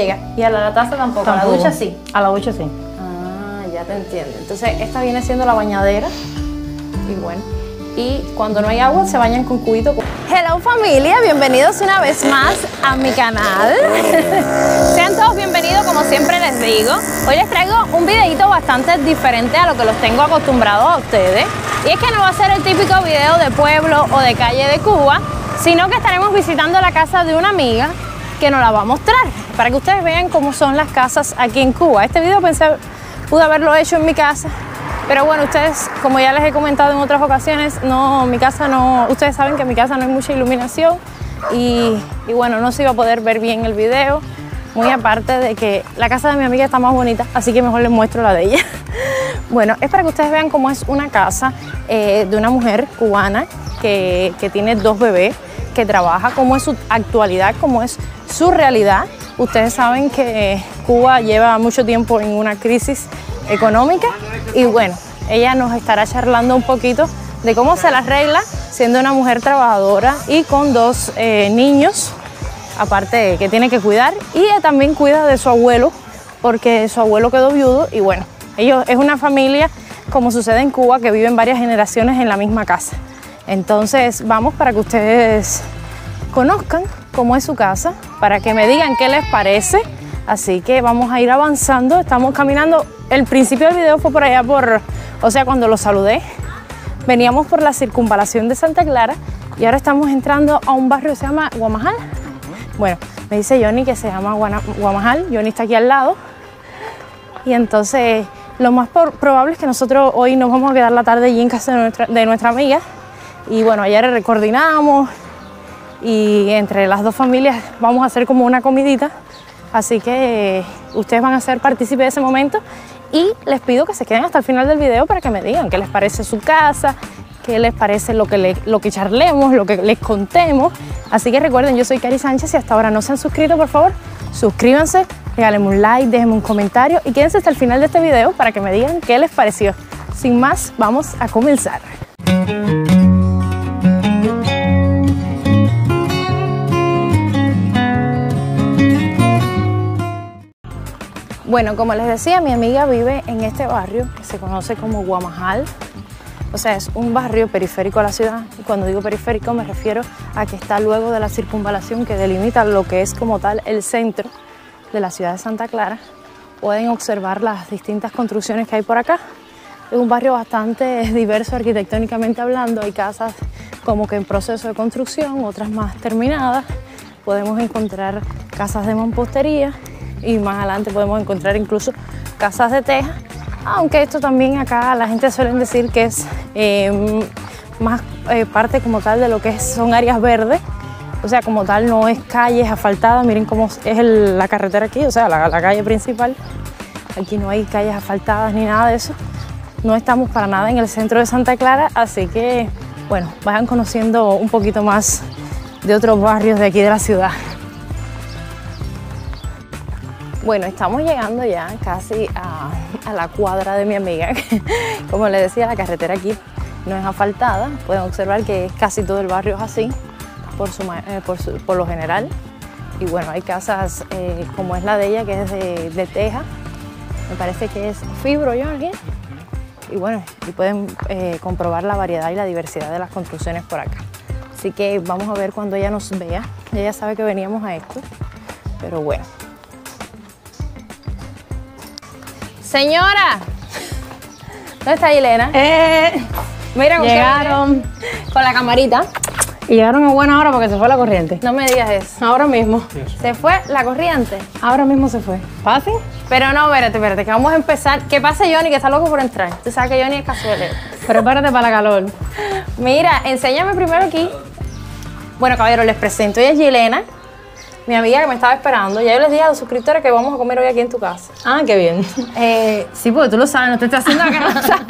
llega. Y a la taza tampoco, a la ducha sí. A la ducha sí. Ah, ya te entiendo. Entonces esta viene siendo la bañadera. Y bueno, y cuando no hay agua se bañan con cubito. Hello familia, bienvenidos una vez más a mi canal. Sean todos bienvenidos, como siempre les digo. Hoy les traigo un videito bastante diferente a lo que los tengo acostumbrados a ustedes. Y es que no va a ser el típico video de pueblo o de calle de Cuba, sino que estaremos visitando la casa de una amiga que nos la va a mostrar, para que ustedes vean cómo son las casas aquí en Cuba. Este video pude haberlo hecho en mi casa, pero bueno, ustedes, como ya les he comentado en otras ocasiones, ustedes saben que en mi casa no hay mucha iluminación y bueno, no se iba a poder ver bien el video, muy aparte de que la casa de mi amiga está más bonita, así que mejor les muestro la de ella. Bueno, es para que ustedes vean cómo es una casa de una mujer cubana que tiene 2 bebés, que trabaja, cómo es su actualidad, cómo es su realidad. Ustedes saben que Cuba lleva mucho tiempo en una crisis económica y bueno, ella nos estará charlando un poquito de cómo se la arregla siendo una mujer trabajadora y con 2 niños, aparte que tiene que cuidar, y ella también cuida de su abuelo porque su abuelo quedó viudo y bueno, es una familia, como sucede en Cuba, que viven varias generaciones en la misma casa. Entonces vamos para que ustedes conozcan cómo es su casa, para que me digan qué les parece. Así que vamos a ir avanzando, estamos caminando. El principio del video fue por allá cuando los saludé, veníamos por la circunvalación de Santa Clara y ahora estamos entrando a un barrio que se llama Guamajal. Bueno, me dice Johnny que se llama Guamajal, Johnny está aquí al lado. Y entonces lo más probable es que nosotros hoy nos vamos a quedar la tarde allí en casa de nuestra amiga. Y bueno, ayer coordinamos y entre las 2 familias vamos a hacer como una comidita. Así que ustedes van a ser partícipes de ese momento y les pido que se queden hasta el final del video para que me digan qué les parece su casa, qué les parece lo que charlemos, lo que les contemos. Así que recuerden, yo soy Cari Sánchez y hasta ahora no se han suscrito, por favor, suscríbanse, regálenme un like, déjenme un comentario y quédense hasta el final de este video para que me digan qué les pareció. Sin más, vamos a comenzar. Bueno, como les decía, mi amiga vive en este barrio que se conoce como Guamajal. O sea, es un barrio periférico a la ciudad. Y cuando digo periférico me refiero a que está luego de la circunvalación que delimita lo que es como tal el centro de la ciudad de Santa Clara. Pueden observar las distintas construcciones que hay por acá. Es un barrio bastante diverso arquitectónicamente hablando. Hay casas como que en proceso de construcción, otras más terminadas. Podemos encontrar casas de mampostería. Y más adelante podemos encontrar incluso casas de teja, aunque esto también acá la gente suele decir que es más parte como tal de lo que son áreas verdes, o sea, como tal no es calles asfaltadas. Miren cómo es la carretera aquí, o sea, la calle principal. Aquí no hay calles asfaltadas ni nada de eso, no estamos para nada en el centro de Santa Clara, así que bueno, vayan conociendo un poquito más de otros barrios de aquí de la ciudad. Bueno, estamos llegando ya casi a la cuadra de mi amiga. Como les decía, la carretera aquí no es asfaltada. Pueden observar que casi todo el barrio es así, por lo general. Y bueno, hay casas como es la de ella, que es de teja. Me parece que es fibro, Johnny. Y bueno, y pueden comprobar la variedad y la diversidad de las construcciones por acá. Así que vamos a ver cuando ella nos vea. Ella sabe que veníamos a esto, pero bueno. Señora, ¿dónde está Yelena? Mira cómo llegaron con la camarita. Y llegaron a buena hora porque se fue la corriente. No me digas eso. Ahora mismo. ¿Se fue la corriente? Ahora mismo se fue. ¿Fácil? Pero no, espérate, que vamos a empezar. ¿Qué pasa, Johnny, que está loco por entrar? Tú sabes que Johnny es casualero. Prepárate para la calor. Mira, enséñame primero aquí. Bueno, caballeros, les presento. Ella es Yelena, mi amiga que me estaba esperando. Ya yo les dije a los suscriptores que vamos a comer hoy aquí en tu casa. Ah, qué bien. Sí, porque tú lo sabes, no te estoy haciendo que no sabes.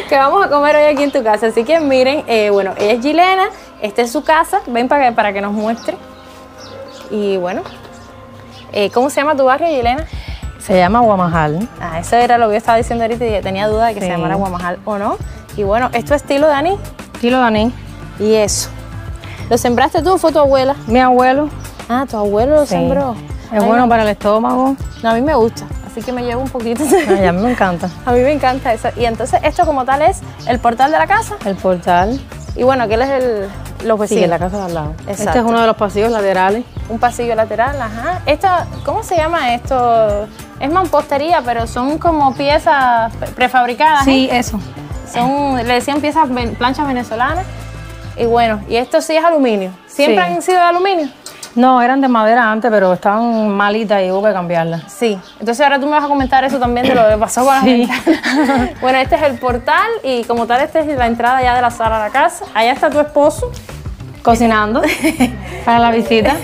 Que vamos a comer hoy aquí en tu casa. Así que miren, bueno, ella es Yelena, esta es su casa. Ven para que nos muestre. Y bueno, ¿cómo se llama tu barrio, Yelena? Se llama Guamajal. Ah, eso era lo que yo estaba diciendo ahorita y tenía duda de que se llamara Guamajal o no. Y bueno, ¿esto es estilo Dani? Estilo Dani. Y eso. ¿Lo sembraste tú o fue tu abuela? Mi abuelo. Ah, tu abuelo lo sembró. Es bueno para el estómago. No, a mí me gusta, así que me llevo un poquito. Ay, a mí me encanta. A mí me encanta eso. Y entonces esto como tal es el portal de la casa. El portal. Y bueno, aquel es los vecinos. Sí, en la casa de al lado. Exacto. Este es uno de los pasillos laterales. Un pasillo lateral, ajá. Esto, ¿cómo se llama esto? Es mampostería, pero son como piezas prefabricadas. Sí, eso. Le decían piezas, planchas venezolanas. Y bueno, y esto sí es aluminio. ¿Siempre Sí. han sido de aluminio? No, eran de madera antes, pero estaban malitas y hubo que cambiarlas. Sí. Entonces ahora tú me vas a comentar eso también de lo que pasó con las Sí. ventanas. Bueno, este es el portal y como tal esta es la entrada ya de la sala de la casa. Allá está tu esposo. Cocinando para la visita.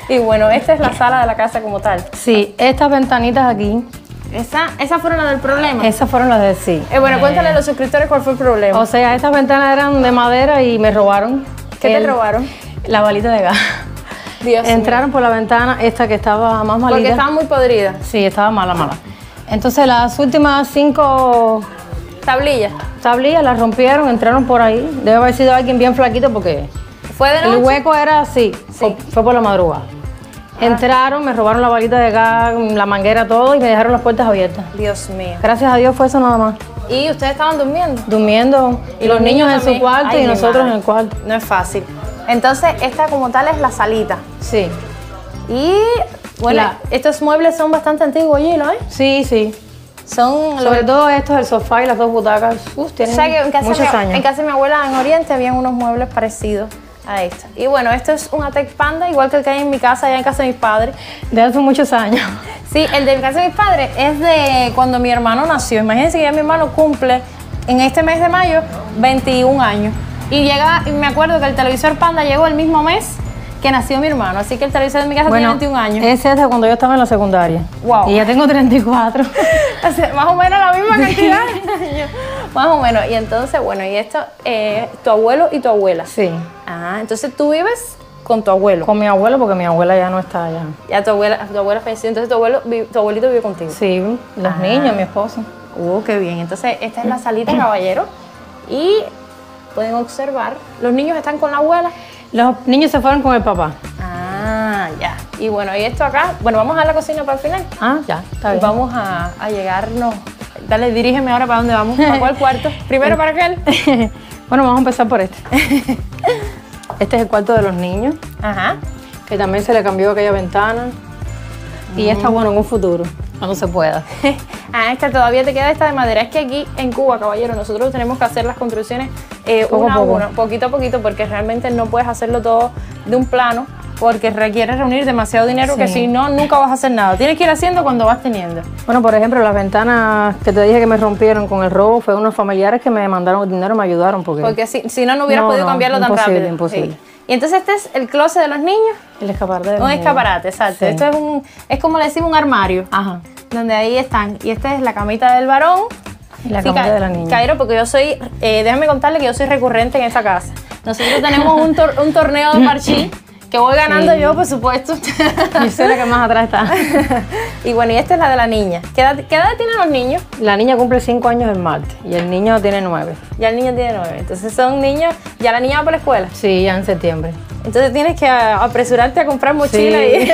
Y bueno, esta es la sala de la casa como tal. Sí, estas ventanitas aquí, Esa fueron las del problema. esas fueron las de sí. Bueno, cuéntale a los suscriptores cuál fue el problema. O sea, estas ventanas eran de madera y me robaron. ¿Qué te robaron? La balita de gas. Dios Entraron por la ventana, esta que estaba más malita. Porque estaban muy podridas. Sí, estaba mala. Entonces las últimas 5 Tablillas. tablillas las rompieron, entraron por ahí. Debe haber sido alguien bien flaquito porque ¿Fue de noche? el hueco era así, fue por la madrugada. Entraron, me robaron la balita de gas, la manguera, todo y me dejaron las puertas abiertas. Dios mío. Gracias a Dios fue eso nada más. ¿Y ustedes estaban durmiendo? Durmiendo, ¿Y los niños en su también? cuarto Ay, y mi nosotros madre. en el cuarto. No es fácil. Entonces, esta como tal es la salita. Sí, Y bueno, estos muebles son bastante antiguos, Gilo, ¿eh? sí. Son Sobre todo esto, el sofá y las 2 butacas, tienen O sea que muchos años. en casa de mi abuela en Oriente habían unos muebles parecidos a esto. Y bueno, esto es un Atec Panda, igual que el que hay en mi casa, allá en casa de mis padres. De hace muchos años. Sí, el de mi casa de mis padres es de cuando mi hermano nació. Imagínense que ya mi hermano cumple en este mes de mayo 21 años. Y me acuerdo que el televisor Panda llegó el mismo mes que nació mi hermano. Así que el televisor de mi casa tiene 21 años. Ese es de cuando yo estaba en la secundaria. Wow. Y ya tengo 34. O sea, más o menos la misma cantidad de años. Más o menos. Y entonces, bueno, y esto, tu abuelo y tu abuela. Sí. Ah, entonces tú vives con tu abuelo. Con mi abuelo, porque mi abuela ya no está allá. Ya tu abuela falleció, entonces tu abuelito vive contigo. Sí, los niños, mi esposo. Qué bien. Entonces, esta es la salita, caballero. Y pueden observar, los niños están con la abuela. Los niños se fueron con el papá. Ah, ya. Y bueno, y esto acá, bueno, vamos a la cocina para el final. Ah, ya, está bien. Vamos a llegarnos. Dale, dirígeme ahora para dónde vamos. ¿Para cuál cuarto? Primero para aquel. Bueno, vamos a empezar por este. Este es el cuarto de los niños, Ajá. que también se le cambió aquella ventana. Y está bueno en un futuro, cuando se pueda. Esta todavía te queda esta de madera. Es que aquí en Cuba, caballero, nosotros tenemos que hacer las construcciones Poco a una a poco. una, poquito a poquito, porque realmente no puedes hacerlo todo de un plano, porque requiere reunir demasiado dinero, que Sí. si no, nunca vas a hacer nada. Tienes que ir haciendo cuando vas teniendo. Bueno, por ejemplo, las ventanas que te dije que me rompieron con el robo, fue unos familiares que me mandaron dinero y me ayudaron. Porque si no, no hubieras No, podido no, cambiarlo tan imposible, rápido. imposible. Sí. Y entonces este es el closet de los niños. El escaparate de los Un niños. escaparate, exacto. Sí. Esto es como le decimos un armario. Ajá. Donde ahí están. Y esta es la camita del varón. Y la camita de la niña. Cairo, porque yo soy, déjame contarle que yo soy recurrente en esa casa. Nosotros tenemos un torneo de parchís que voy ganando Sí. yo, por supuesto. Yo soy la que más atrás está. Y bueno, y esta es la de la niña. ¿Qué edad tienen los niños? La niña cumple 5 años el martes y el niño tiene 9. Ya el niño tiene 9. Entonces son niños, ya la niña va para la escuela. Sí, ya en septiembre. Entonces tienes que apresurarte a comprar mochila Sí.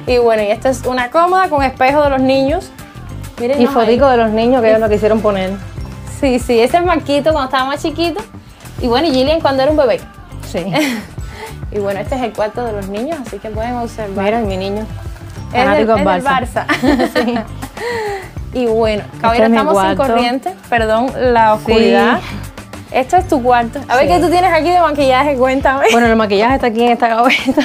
y bueno, y esta es una cómoda con espejo de los niños. Miren, Y fotico de los niños que ellos lo quisieron poner. Sí, ese es Marquito cuando estaba más chiquito. Y bueno, y Gillian cuando era un bebé. Sí. Y bueno, este es el cuarto de los niños, así que pueden observar. Miren, mi niño. Es del Fanático del Barça. Sí. Y bueno, caballero, es mi estamos sin cuarto. corriente. Perdón, la oscuridad. Esto es tu cuarto. A ver Sí. qué tú tienes aquí de maquillaje, cuéntame. Bueno, el maquillaje está aquí en esta gaveta.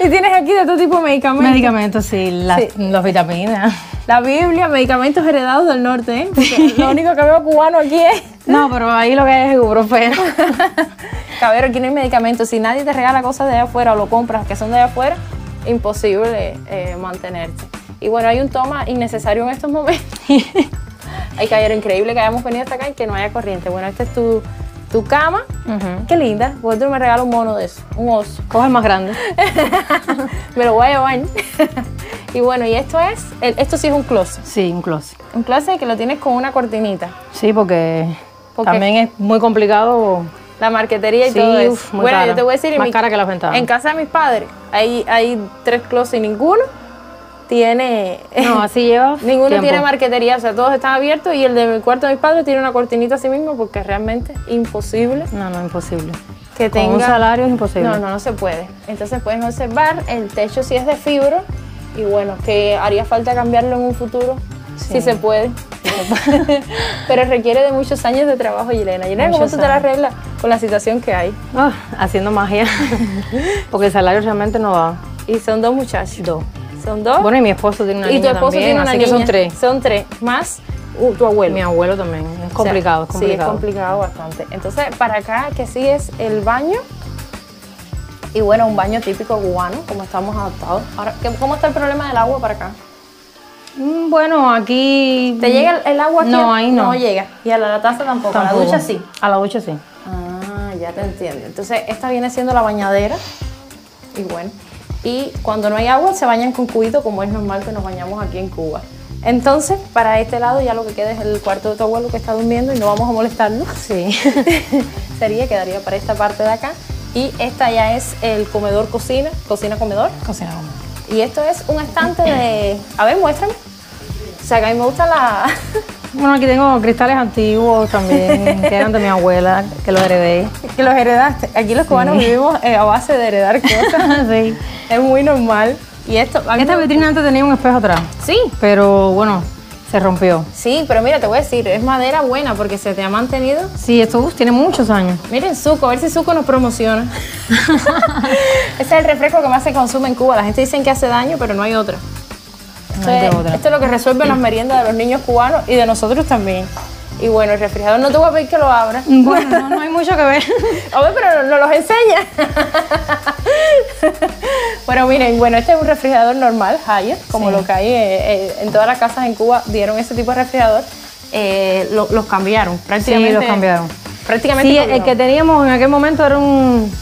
Y tienes aquí de todo tipo de medicamentos. Medicamentos, sí, los vitaminas. La Biblia, medicamentos heredados del norte, ¿eh? Porque lo único que veo cubano aquí es... No, pero ahí lo que hay es ibuprofeno. Caballero, aquí no hay medicamentos. Si nadie te regala cosas de allá afuera o lo compras que son de allá afuera, imposible mantenerte. Y bueno, hay un toma innecesario en estos momentos. Ay, caballero, increíble que hayamos venido hasta acá y que no haya corriente. Bueno, esta es tu cama. Qué linda. Vosotros me regalas un mono de eso, un oso. Coge el más grande. Me lo voy a llevar. Y bueno, y esto sí es un closet. Sí, un closet. Un closet que lo tienes con una cortinita. Sí, porque ¿Por qué? también es muy complicado La marquetería y Sí, todo eso. uf, muy Bueno, cara. yo te voy a decir, Más cara que las ventanas. en casa de mis padres hay 3 closets y ninguno tiene... No, así lleva Ninguno tiempo. tiene marquetería, o sea, todos están abiertos y el de mi cuarto de mis padres tiene una cortinita así mismo porque es realmente imposible No, no, imposible. que Con tenga... un salario es imposible. No se puede. Entonces pueden observar, el techo sí es de fibra y bueno, que haría falta cambiarlo en un futuro, si se puede. Pero requiere de muchos años de trabajo, Yelena. Yelena, ¿cómo Muchos tú te la años. arreglas con la situación que hay? Ah, haciendo magia. Porque el salario realmente no da. Y son 2 muchachos. 2. Son 2. Bueno, y mi esposo tiene una y niña tu esposo también, tiene una así niña. que son 3. Son 3, más tu abuelo. Mi abuelo también. Es complicado, es complicado. Sí, es complicado bastante. Entonces, para acá, que sí es el baño. Y bueno, un baño típico cubano, como estamos adaptados. Ahora, ¿cómo está el problema del agua para acá? Bueno, aquí... ¿Te llega el agua aquí? No, ahí no. No llega. Y a la taza tampoco. A la ducha sí. A la ducha sí. Ah, ya te entiendo. Entonces, esta viene siendo la bañadera. Y bueno. Y cuando no hay agua, se bañan con cubito, como es normal que nos bañamos aquí en Cuba. Entonces, para este lado ya lo que queda es el cuarto de tu abuelo que está durmiendo y no vamos a molestarlo. Sí. Quedaría para esta parte de acá. Y esta ya es el comedor cocina, cocina-comedor. Cocina. Y esto es un estante de... A ver, muéstrame. O sea, que a mí me gusta la... Bueno, aquí tengo cristales antiguos también, que eran de mi abuela, que los heredé. que los heredaste. Aquí los cubanos vivimos a base de heredar cosas. Sí. Es muy normal. Y esto... a mí Esta me- vitrina antes tenía un espejo atrás, Sí, pero bueno, se rompió. sí, pero mira, te voy a decir, es madera buena porque se te ha mantenido. Sí, esto tiene muchos años. Miren, Zuco, a ver si Zuco nos promociona. Ese es el refresco que más se consume en Cuba. La gente dice que hace daño, pero no hay otra. No hay de otra. Esto es lo que resuelve las meriendas de los niños cubanos y de nosotros también. Y bueno, el refrigerador no te voy a pedir que lo abras. Bueno, no hay mucho que ver. A ver, pero nos los enseña. Pero miren, bueno, este es un refrigerador normal, Haier, como Sí. lo que hay en todas las casas en Cuba, dieron ese tipo de refrigerador. Los cambiaron, prácticamente. Sí, los cambiaron. Prácticamente. Sí, cambiaron. el que teníamos en aquel momento era un...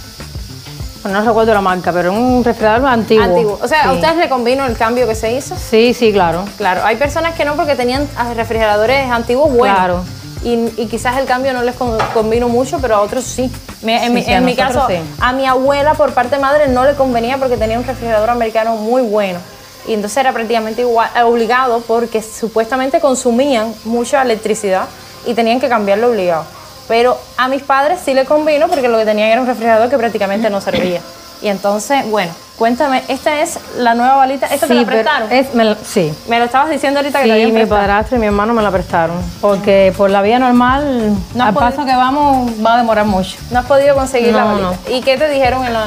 Bueno, no recuerdo la marca, pero era un refrigerador antiguo. Antiguo. O sea, sí. ¿a ustedes le convino el cambio que se hizo? Sí, sí, claro. Claro, hay personas que no porque tenían refrigeradores antiguos buenos. Claro. Y quizás el cambio no les convino mucho, pero a otros sí. En Sí, sí, a mi nosotros caso, sí. a mi abuela por parte de madre no le convenía porque tenía un refrigerador americano muy bueno. Y entonces era prácticamente igual, obligado porque supuestamente consumían mucha electricidad y tenían que cambiarlo obligado. Pero a mis padres sí le convino porque lo que tenían era un refrigerador que prácticamente no servía. Y entonces, bueno, cuéntame, esta es la nueva balita, ¿esta te la pero prestaron? sí. Me lo estabas diciendo ahorita que Sí, te habían mi prestado. padrastro y mi hermano me la prestaron. Porque por la vía normal, No has al podido- paso que vamos, va a demorar mucho. No has podido conseguir la No, balita. ¿Y qué te dijeron en la...?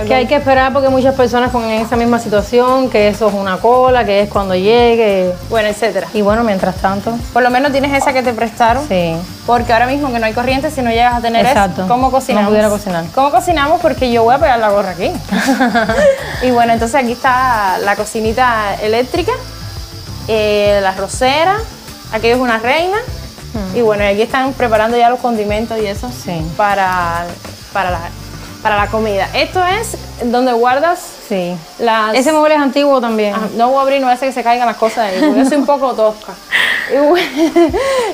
Que hay que esperar porque muchas personas con esa misma situación, que eso es una cola, que es cuando llegue. Bueno, etcétera. Y bueno, mientras tanto, Por lo menos tienes esa que te prestaron. sí. Porque ahora mismo que no hay corriente, si no llegas a tener Exacto. eso, ¿cómo cocinamos? No pudiera cocinar. ¿Cómo cocinamos? Porque yo voy a pegar la gorra aquí. Y bueno, entonces aquí está la cocinita eléctrica, la arrocera, aquí es una reina. Y bueno, y aquí están preparando ya los condimentos y eso Sí. para la comida. Esto es donde guardas Sí. las... Ese mueble es antiguo también. Ajá, no voy a abrir, no hace que se caigan las cosas de ahí, porque yo soy un poco tosca.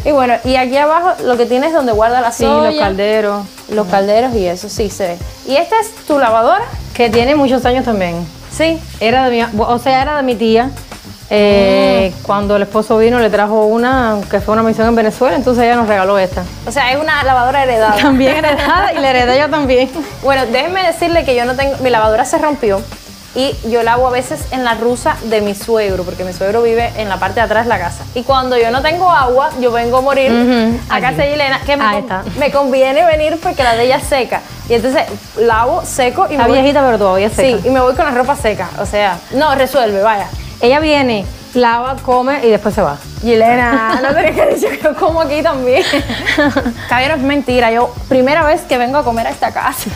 Y bueno, y aquí abajo lo que tienes es donde guarda la Sí, soya, los calderos. los calderos y eso, sí se ve. ¿Y esta es tu lavadora? Que tiene muchos años también. Sí. Era de era de mi tía. Cuando el esposo vino le trajo una que fue una misión en Venezuela, entonces ella nos regaló esta. O sea, es una lavadora heredada. También heredada y la heredé yo también. Bueno, déjenme decirle que yo no tengo, mi lavadora se rompió y yo lavo a veces en la rusa de mi suegro, porque mi suegro vive en la parte de atrás de la casa. Y cuando yo no tengo agua, yo vengo a morir a aquí. casa de Yelena, que Ahí está. me conviene venir porque la de ella es seca. Y entonces lavo, seco y Está me voy. viejita, pero todavía seca. Sí, y me voy con la ropa seca. O sea, no, resuelve, vaya. Ella viene, lava, come y después se va. Yelena, no tenés que decir que yo como aquí también. Caballero, es mentira. Yo, primera vez que vengo a comer a esta casa.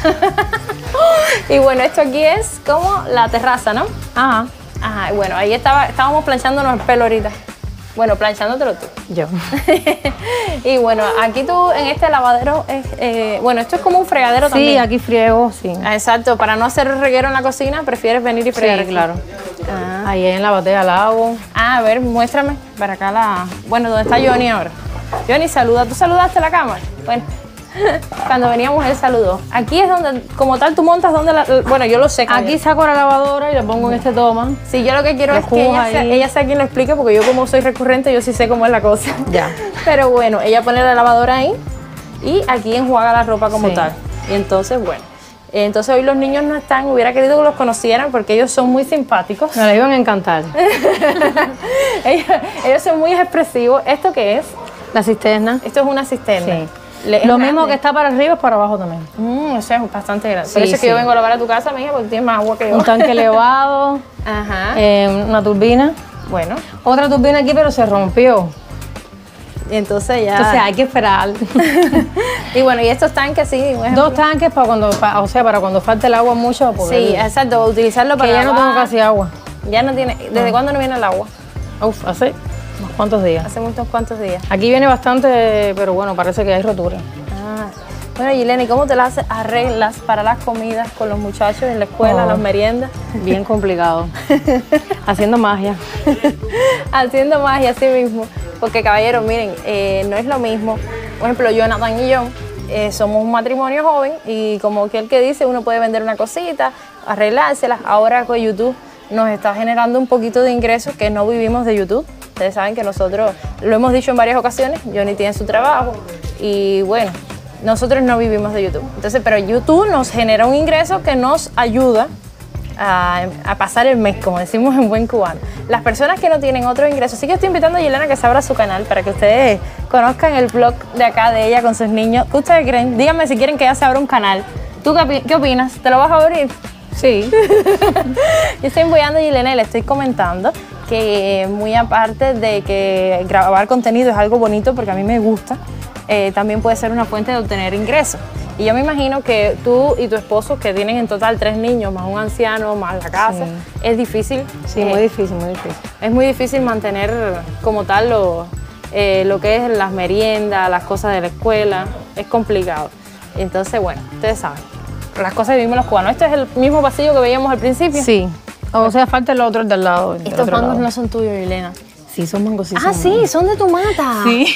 Y bueno, esto aquí es como la terraza, ¿no? Ajá. Ajá, y bueno, ahí estábamos planchándonos el pelo ahorita. Bueno, planchándotelo tú. Yo. Y bueno, aquí tú en este lavadero, bueno, esto es como un fregadero Sí, también. aquí friego, sí. Ah, exacto, para no hacer reguero en la cocina, prefieres venir y fregar. Sí, aquí. claro. Ah. Ahí en la batea lavo. Ah, a ver, muéstrame para acá la... Bueno, ¿dónde está Johnny ahora? Johnny, saluda. ¿Tú saludaste a la cámara? Bueno, Cuando veníamos él saludó. Aquí es donde, como tal, tú montas donde bueno, yo lo sé. Aquí saco la lavadora y la pongo en este toma. Sí, yo lo que quiero es que ella sea quien lo explique, porque yo como soy recurrente, yo sí sé cómo es la cosa. Ya. Pero bueno, ella pone la lavadora ahí y aquí enjuaga la ropa como tal. Y entonces, bueno. Entonces hoy los niños no están, hubiera querido que los conocieran porque ellos son muy simpáticos. Me les iban a encantar. ellos son muy expresivos. ¿Esto qué es? La cisterna. Esto es una cisterna. Sí. Lo mismo que está para arriba es para abajo también. Eso es bastante grande. Sí, Por eso es que yo vengo a lavar a tu casa, mija, porque tienes más agua que yo. Un tanque elevado. Ajá. Una turbina. Bueno. Otra turbina aquí, pero se rompió. Y entonces ya... Entonces hay que esperar. Y bueno, y estos tanques, sí. Dos tanques para cuando, para cuando falte el agua mucho. Sí, exacto, utilizarlo para que ya no tengo casi agua. Ya no tiene... ¿Desde cuándo no viene el agua? Uf, hace unos cuantos días. Hace unos cuantos días. Aquí viene bastante, pero bueno, parece que hay rotura. Bueno, Yilena, ¿y cómo te las arreglas para las comidas con los muchachos en la escuela, las meriendas? Bien complicado. Haciendo magia. Haciendo magia, así mismo. Porque, caballeros, miren, no es lo mismo. Por ejemplo, Jonathan y yo somos un matrimonio joven y como que el que dice, uno puede vender una cosita, arreglárselas. Ahora con YouTube nos está generando un poquito de ingresos que no vivimos de YouTube. Ustedes saben que nosotros, lo hemos dicho en varias ocasiones, Johnny tiene su trabajo y bueno, nosotros no vivimos de YouTube. Entonces, pero YouTube nos genera un ingreso que nos ayuda a pasar el mes, como decimos en buen cubano. Las personas que no tienen otro ingreso, sí que estoy invitando a Yilena que se abra su canal para que ustedes conozcan el blog de acá de ella con sus niños. ¿Qué ustedes creen? Díganme si quieren que ella se abra un canal. ¿Tú qué opinas? ¿Te lo vas a abrir? Sí. Yo estoy apoyando a Yilena y le estoy comentando que muy aparte de que grabar contenido es algo bonito porque a mí me gusta, también puede ser una fuente de obtener ingresos. Y yo me imagino que tú y tu esposo, que tienen en total 3 niños, más un anciano, más la casa, es difícil. Sí, muy difícil, muy difícil. Es muy difícil mantener como tal lo que es las meriendas, las cosas de la escuela, es complicado. Entonces, bueno, ustedes saben, las cosas que vivimos los cubanos. ¿Este es el mismo pasillo que veíamos al principio? Sí. O sea, falta el otro, el del lado. Estos mangos no son tuyos, Yilena. Sí, son mangos, sí. Sí, son de tu mata. Sí.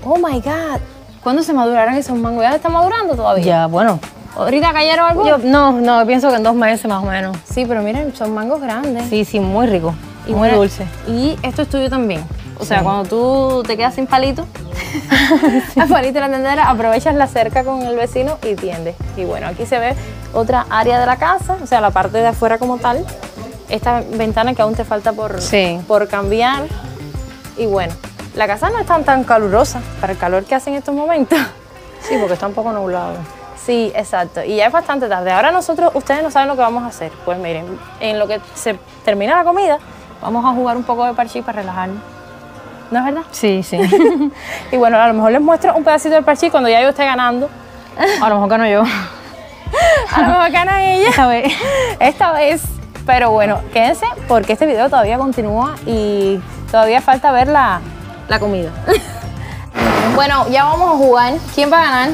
Oh my God. ¿Cuándo se madurarán esos mangos? ¿Ya están madurando todavía? Ya, bueno. ¿Ahorita cayeron algo? No, pienso que en 2 meses más o menos. Sí, pero miren, son mangos grandes. Sí, muy rico. Y muy dulce. Y esto es tuyo también. O sea, cuando tú te quedas sin palito, el palito de la tendera, aprovechas la cerca con el vecino y tiendes. Y bueno, aquí se ve otra área de la casa, o sea, la parte de afuera como tal. Esta ventana que aún te falta por cambiar. Y bueno, la casa no es tan calurosa para el calor que hace en estos momentos. Sí, porque está un poco nublado. Sí, exacto. Y ya es bastante tarde. Ahora ustedes no saben lo que vamos a hacer. Pues miren, en lo que se termina la comida, vamos a jugar un poco de parchís para relajarnos. ¿No es verdad? Sí, sí. Y bueno, a lo mejor les muestro un pedacito del parchís cuando ya yo esté ganando. A lo mejor gano yo. A lo mejor gana ella. Esta vez. Pero bueno, quédense porque este video todavía continúa y todavía falta ver la comida. Bueno, ya vamos a jugar. ¿Quién va a ganar?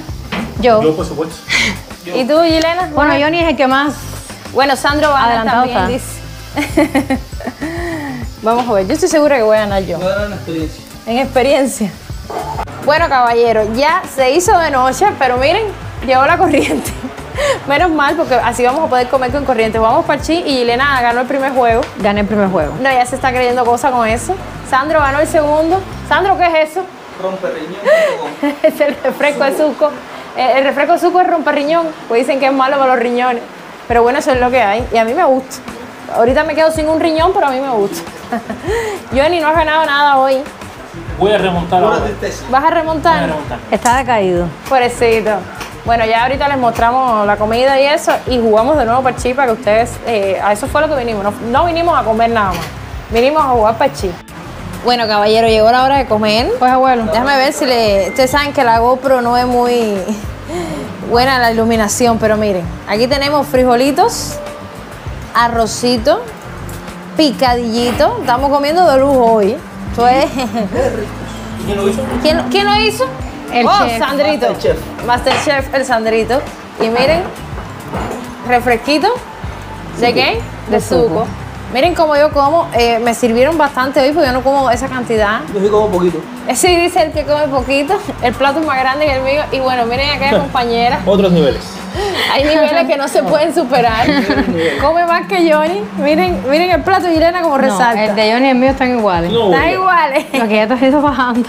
Yo. Yo, por supuesto. ¿Y tú, Yilena? Bueno, Johnny es el que más Bueno, Sandro va a ganar adelantado también, dice. Vamos a ver, yo estoy segura que voy a ganar yo. Voy a ganar en experiencia. En experiencia. Bueno, caballeros, ya se hizo de noche, pero miren, llegó la corriente. Menos mal, porque así vamos a poder comer con corriente. Vamos parchí y Yilena ganó el primer juego. Gané el primer juego. No, ya se está creyendo cosa con eso. Sandro ganó el segundo. Sandro, ¿qué es eso? Romperriñón.com. Es el refresco de suco. El refresco de suco es romperriñón, pues dicen que es malo para los riñones. Pero bueno, eso es lo que hay y a mí me gusta. Ahorita me quedo sin un riñón, pero a mí me gusta. Johnny, no has ganado nada hoy. Voy a remontar ahora. ¿Vas a remontar? Voy a remontar. Está decaído. Pobrecito. Bueno, ya ahorita les mostramos la comida y eso y jugamos de nuevo parchí para que ustedes... a eso fue lo que vinimos. No vinimos a comer nada más. Vinimos a jugar parchí. Bueno, caballero, llegó la hora de comer. Pues abuelo. Déjame ver si ustedes saben que la GoPro no es muy buena la iluminación, pero miren, aquí tenemos frijolitos, arrocito, picadillito. Estamos comiendo de lujo hoy. Esto es... ¿Quién lo hizo? ¿Quién lo hizo? El chef. Sandrito. Masterchef, el Sandrito. Y miren, refresquito. ¿De qué? De suco. Miren cómo yo como. Me sirvieron bastante hoy porque yo no como esa cantidad. Yo sí como poquito. Sí, dice el que come poquito. El plato es más grande que el mío. Y bueno, miren acá, compañera. Otros niveles. Hay niveles que no se pueden superar. Come más que Johnny. Miren el plato de Yelena como resalta. No, el de Johnny y el mío están iguales. No, Están iguales. Lo que ya te has ido bajando.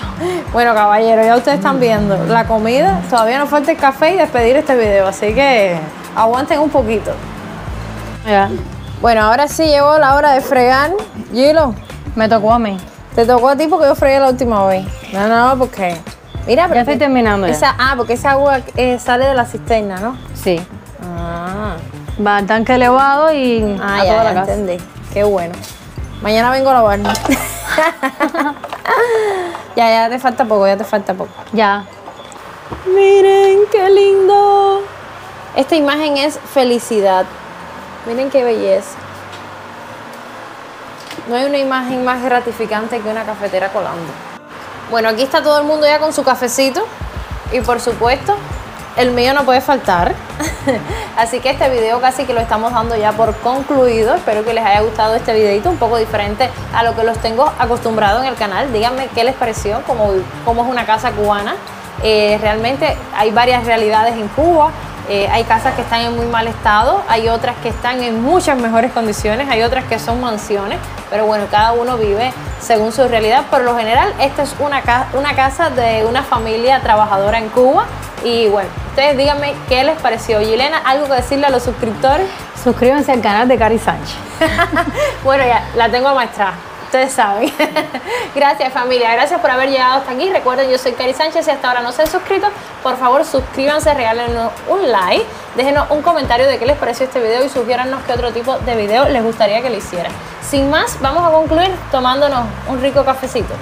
Bueno, caballeros, ya ustedes están viendo la comida. Todavía nos falta el café y despedir este video. Así que aguanten un poquito. Ya. Bueno, ahora sí llegó la hora de fregar. Gilo, Me tocó a mí. te tocó a ti porque yo fregué la última vez. No, porque... Mira, Ya estoy terminando ya. porque esa agua sale de la cisterna, ¿no? Sí. Ah, Va al tanque elevado y a ya, toda la ya casa. entendí. Qué bueno. Mañana vengo a lavar. Ya te falta poco, ya te falta poco. Ya. Miren, qué lindo. Esta imagen es felicidad. Miren qué belleza. No hay una imagen más gratificante que una cafetera colando. Bueno, aquí está todo el mundo ya con su cafecito. Y por supuesto, el mío no puede faltar. Así que este video casi que lo estamos dando ya por concluido. Espero que les haya gustado este videito un poco diferente a lo que los tengo acostumbrado en el canal. Díganme qué les pareció, cómo es una casa cubana. Realmente hay varias realidades en Cuba. Hay casas que están en muy mal estado, hay otras que están en muchas mejores condiciones, hay otras que son mansiones, pero bueno, cada uno vive según su realidad. Por lo general, esta es una casa de una familia trabajadora en Cuba. Y bueno, ustedes díganme qué les pareció. Yelena, ¿algo que decirle a los suscriptores? Suscríbanse al canal de Cari Sánchez. Bueno, ya, la tengo amaestrada. Ustedes saben. Gracias, familia. Gracias por haber llegado hasta aquí. Recuerden, yo soy Cari Sánchez y hasta ahora no se han suscrito. Por favor, suscríbanse, regálenos un like. Déjenos un comentario de qué les pareció este video y sugiérannos qué otro tipo de video les gustaría que le hiciera. Sin más, vamos a concluir tomándonos un rico cafecito.